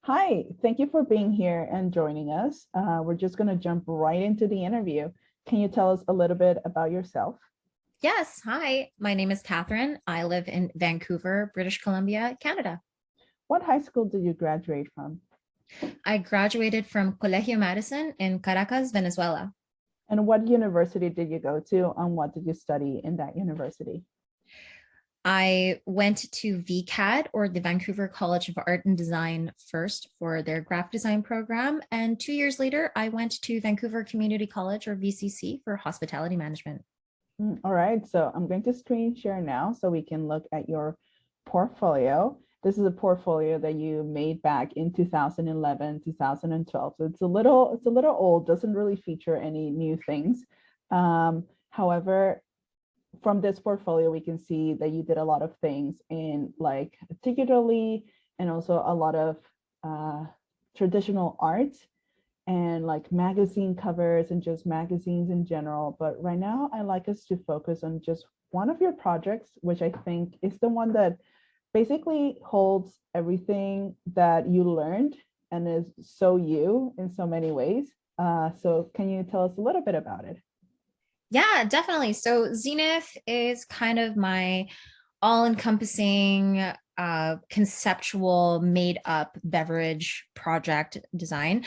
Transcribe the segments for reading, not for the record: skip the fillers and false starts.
Hi, thank you for being here and joining us. We're just going to jump right into the interview. Can you tell us a little bit about yourself? Yes. Hi, my name is Kathrine. I live in Vancouver, British Columbia, Canada. What high school did you graduate from? I graduated from Colegio Madison in Caracas, Venezuela. And what university did you go to? And what did you study in that university? I went to VCAD, or the Vancouver College of Art and Design, first for their graphic design program. And 2 years later, I went to Vancouver Community College, or VCC, for hospitality management. All right, so I'm going to screen share now so we can look at your portfolio. This is a portfolio that you made back in 2011, 2012. So it's a little old, doesn't really feature any new things. However, from this portfolio, we can see that you did a lot of things in like digitally and also a lot of uh, traditional art and like magazine covers and just magazines in general. But right now, I like us to focus on just one of your projects, which I think is the one that basically holds everything that you learned and is so you in so many ways. So can you tell us a little bit about it? Yeah, definitely. So Zenith is kind of my all-encompassing conceptual made-up beverage project design.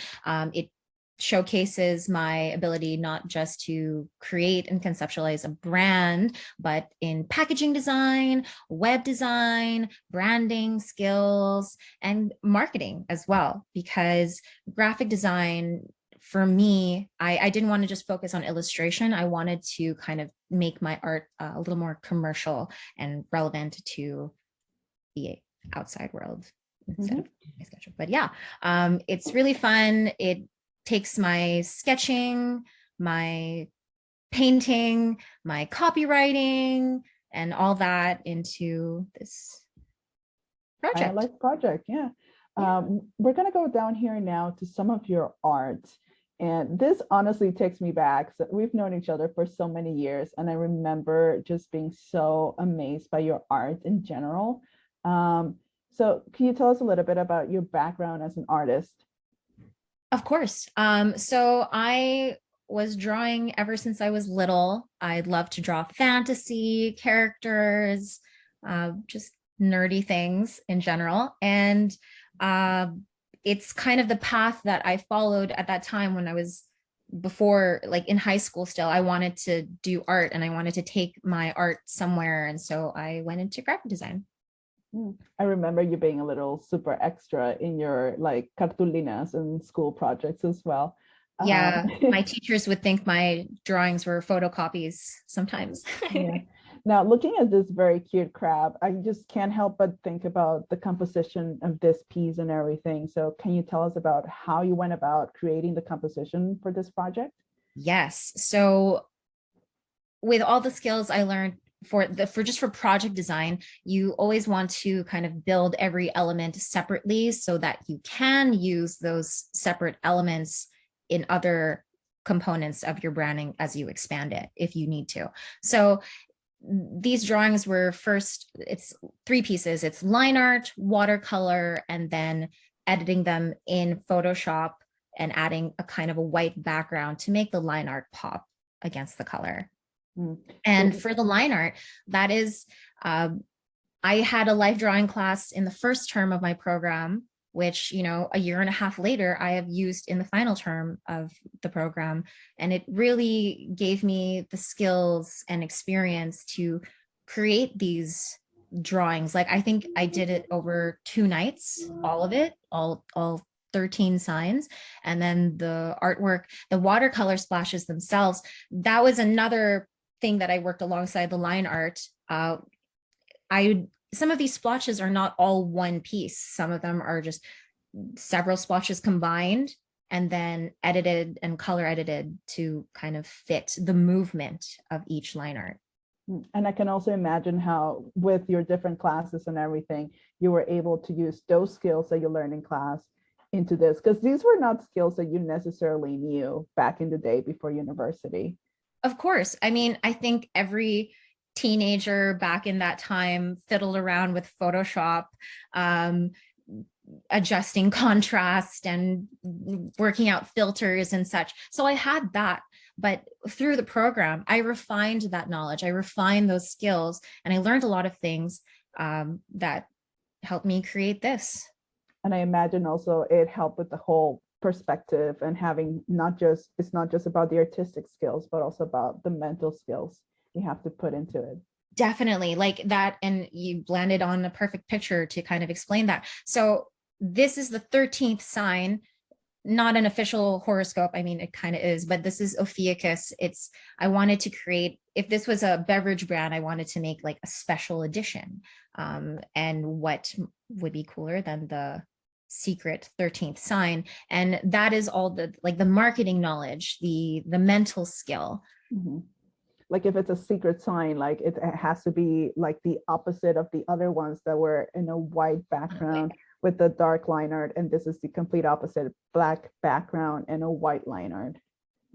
It showcases my ability not just to create and conceptualize a brand, but in packaging design, web design, branding skills, and marketing as well. Because graphic design, for me, I didn't want to just focus on illustration. I wanted to kind of make my art a little more commercial and relevant to the outside world instead Mhm. of my schedule. But yeah, it's really fun. It takes my sketching, my painting, my copywriting, and all that into this I project. like project, yeah. Yeah. We're gonna go down here now to some of your art. And this honestly takes me back. So we've known each other for so many years, and I remember just being so amazed by your art in general. So can you tell us a little bit about your background as an artist? Of course. So I was drawing ever since I was little. I love to draw fantasy characters, just nerdy things in general. And uh, it's kind of the path that I followed at that time when I was before, like in high school still. I wanted to do art and I wanted to take my art somewhere. And so I went into graphic design. I remember you being a little super extra in your like cartulinas and school projects as well. Um, Yeah, my teachers would think my drawings were photocopies sometimes. Yeah. Now, looking at this very cute crab, I just can't help but think about the composition of this piece and everything. So, can you tell us about how you went about creating the composition for this project? Yes. So with all the skills I learned for project design, you always want to kind of build every element separately so that you can use those separate elements in other components of your branding as you expand it if you need to. So these drawings were first, it's three pieces. It's line art, watercolor, and then editing them in Photoshop and adding a kind of a white background to make the line art pop against the color. Mm. And So, for the line art, that is, uh, I had a life drawing class in the first term of my program, which, a year and a half later, I have used in the final term of the program. And it really gave me the skills and experience to create these drawings. Like I think I did it over 2 nights, all of it, all 13 signs. And then the artwork, the watercolor splashes themselves, that was another thing that I worked alongside the line art. I Some of these splotches are not all one piece. Some of them are just several splotches combined and then edited and color edited to kind of fit the movement of each line art. and I can also imagine how, with your different classes and everything, you were able to use those skills that you learned in class into this, because these were not skills that you necessarily knew back in the day before university. Of course. I mean, I think every teenager back in that time fiddled around with Photoshop. Um, adjusting contrast and working out filters and such. So I had that. But through the program, I refined that knowledge. I refined those skills, and I learned a lot of things that helped me create this. And I imagine also it helped with the whole perspective and having not just, it's not just about the artistic skills, but also about the mental skills you have to put into it. Definitely like that. And you landed on a perfect picture to kind of explain that. So this is the 13th sign, not an official horoscope. I mean, it kind of is, but this is Ophiuchus. I wanted to create, if this was a beverage brand, I wanted to make like a special edition. And what would be cooler than the secret 13th sign? And that is all the, like the marketing knowledge, the mental skill. Mhm. Like if it's a secret sign, like it has to be like the opposite of the other ones that were in a white background with the dark line art, and this is the complete opposite, black background and a white line art,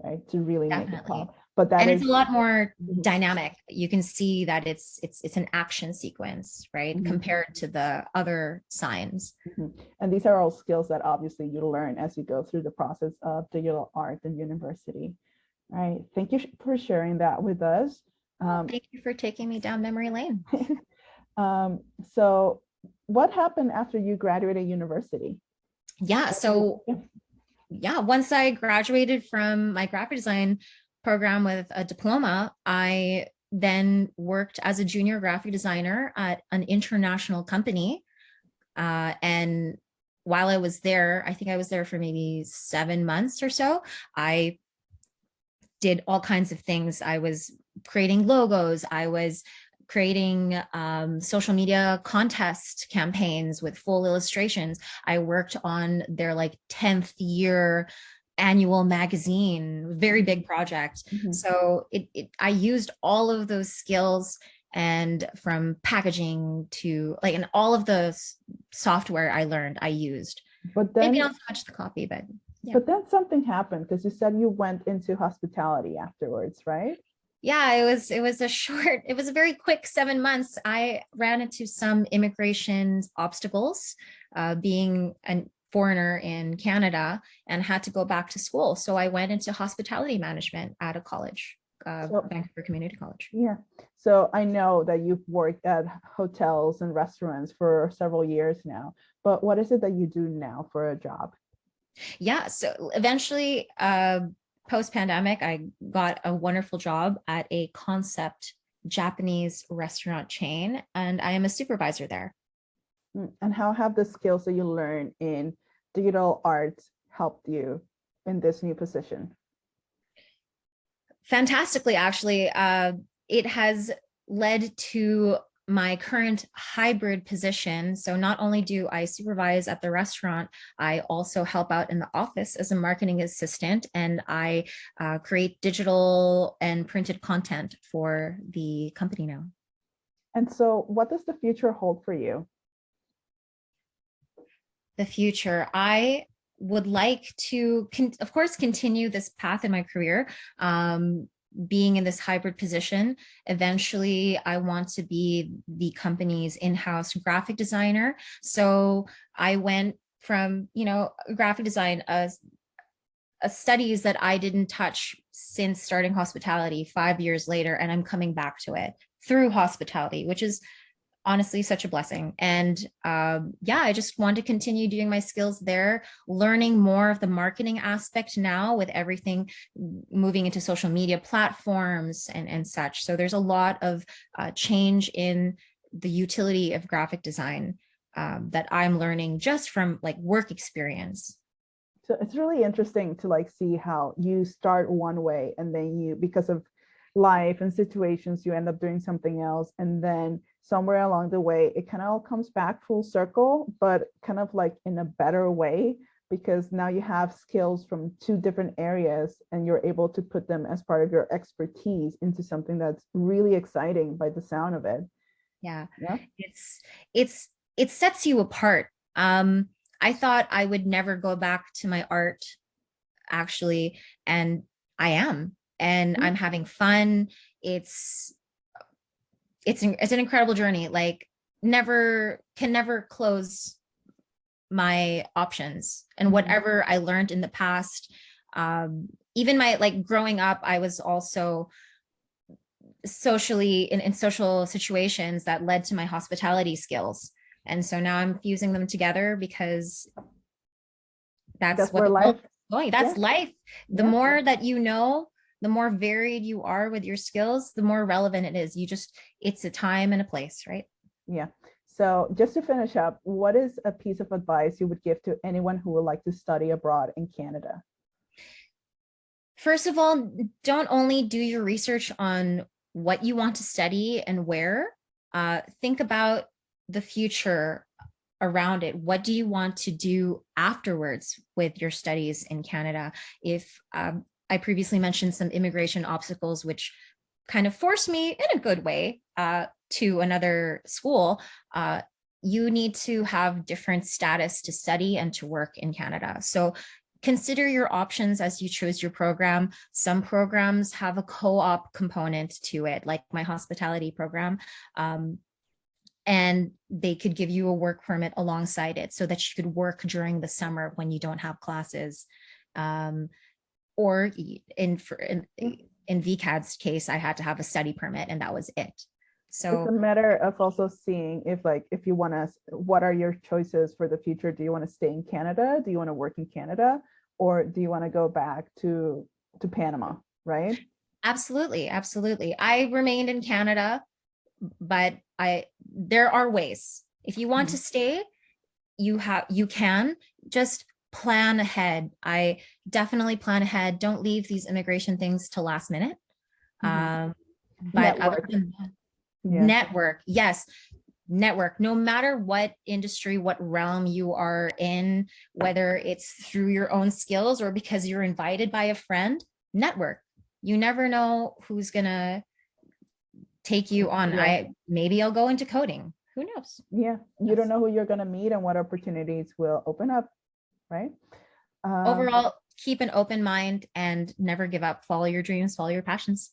right? To really make it Definitely. pop. But that And it's is a lot more Mhm. dynamic. You can see that it's an action sequence, right? Mhm. Compared to the other signs. Mhm. And these are all skills that obviously you learn as you go through the process of digital art in university. Right. Thank you for sharing that with us. Oh, Um, thank you for taking me down memory lane. um, so what happened after you graduated university? Yeah, so yeah, once I graduated from my graphic design program with a diploma, I then worked as a junior graphic designer at an international company. And while I was there, I think I was there for maybe 7 months or so, I did all kinds of things. I was creating logos. I was creating social media contest campaigns with full illustrations. I worked on their like 10th year annual magazine, very big project. Mhm. So I used all of those skills, and from packaging to like, and all of the software I learned, I used. But Maybe then, not so much the copy, but yeah. but then something happened because you said you went into hospitality afterwards, right? Yeah, it was a short, it was a very quick 7 months. I ran into some immigration obstacles, being a foreigner in Canada, and had to go back to school. So I went into hospitality management at a college, So Vancouver Community College. yeah. So I know that you've worked at hotels and restaurants for several years now, but what is it that you do now for a job? Yeah, so eventually, post pandemic, I got a wonderful job at a concept Japanese restaurant chain, and I am a supervisor there. And how have the skills that you learn in digital art helped you in this new position? Fantastically, actually. It has led to my current hybrid position. So not only do I supervise at the restaurant, I also help out in the office as a marketing assistant, and I create digital and printed content for the company now. And so, what does the future hold for you? The future, I would like to, of course, continue this path in my career, being in this hybrid position. Eventually, I want to be the company's in-house graphic designer. So I went from, graphic design, studies that I didn't touch since starting hospitality 5 years later, and I'm coming back to it through hospitality, which is honestly such a blessing. And yeah, I just want to continue doing my skills there, learning more of the marketing aspect now with everything moving into social media platforms and such. So there's a lot of change in the utility of graphic design that I'm learning just from like work experience. So it's really interesting to like see how you start one way and then you, because of life and situations, you end up doing something else, and then somewhere along the way it kind of all comes back full circle, but kind of like in a better way, because now you have skills from two different areas and you're able to put them as part of your expertise into something that's really exciting by the sound of it. Yeah, Yeah. it's it's it sets you apart. I thought I would never go back to my art, actually, and I am, and I'm having fun. It's it's an incredible journey. Like, never close my options and Mhm. whatever I learned in the past. Even my, like, growing up, I was also socially in social situations that led to my hospitality skills. And so now I'm fusing them together because that's That's what where the world life, is going. yeah, That's life. The yeah, more that you know, the more varied you are with your skills, the more relevant it is. You just, it's a time and a place, right? yeah. So just to finish up, what is a piece of advice you would give to anyone who would like to study abroad in Canada? First of all, don't only do your research on what you want to study and where. Think about the future around it. What do you want to do afterwards with your studies in Canada? If I previously mentioned some immigration obstacles, which kind of forced me in a good way to another school, you need to have different status to study and to work in Canada. So consider your options as you choose your program. Some programs have a co-op component to it, like my hospitality program. And they could give you a work permit alongside it so that you could work during the summer when you don't have classes. Or in VCAD's case, I had to have a study permit and that was it. It's a So matter of also seeing if you want to, what are your choices for the future? Do you want to stay in Canada? Do you want to work in Canada? Or do you want to go back to Panama, right? absolutely, absolutely. I remained in Canada, but there are ways. If you want to Mhm. stay, you can just plan ahead. I definitely plan ahead. Don't leave these immigration things to last minute. Mhm. But other Network. than that, Yeah. network, yes, network. No matter what industry, what realm you are in, whether it's through your own skills or because you're invited by a friend, network. You never know who's gonna take you on. Yeah. Maybe I'll go into coding. Who knows? Yeah. You don't Yes. know who you're going to meet and what opportunities will open up, right? Um, Overall, keep an open mind and never give up. Follow your dreams, follow your passions.